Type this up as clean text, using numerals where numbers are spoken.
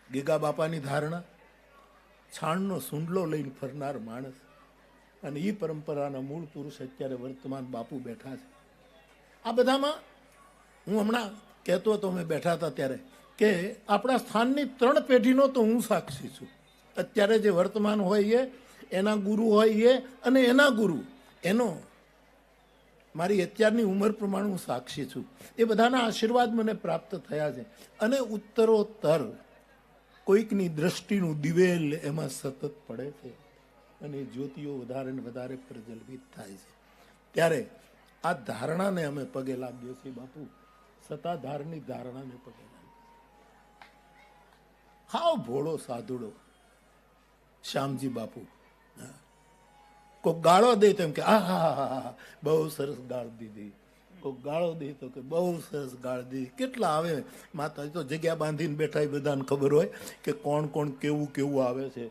Giga બાપાની ધારણા, છાણનો સૂંડલો લઈને ફરનાર માણસ, અને એ પરંપરાના મૂળ પુરુષ અત્યારે વર્તમાન બાપુ બેઠા છે. આ બધામાં હું હમણાં કહેતો હતો, અમે બેઠા હતા ત્યારે, કે આપણા સ્થાનની 3 પેઢીનો તો હું સાક્ષી છું. અત્યારે જે વર્તમાન હોય એ, એના ગુરુ હોય એ, અને એના ગુરુ એનો, મારી અત્યારની ઉંમર પ્રમાણે હું સાક્ષી છું. એ બધાના આશીર્વાદ મને પ્રાપ્ત થયા છે. અને ઉત્તરોત્તર કોઈકની દ્રષ્ટિનું દિવેલ એમાં સતત પડે છે, અને જ્યોતિઓ વધારે ને વધારે પ્રજ્વલિત થાય છે. ત્યારે આ ધારણાને અમે પગે લાગીએ છીએ બાપુ, સત્તાધારની ધારણાને પગે લાગીએ. હાવ ભોળો સાધુડો શ્યામજી બાપુ, કોઈક ગાળો દે તો એમ કે આહા બહુ સરસ ગાળ દીધી, કોઈક ગાળો દે તો કે બહુ સરસ ગાળ દીધી. કેટલા આવે માતાજી તો જગ્યા બાંધીને બેઠા, એ બધાને ખબર હોય કે કોણ કોણ કેવું કેવું આવે છે.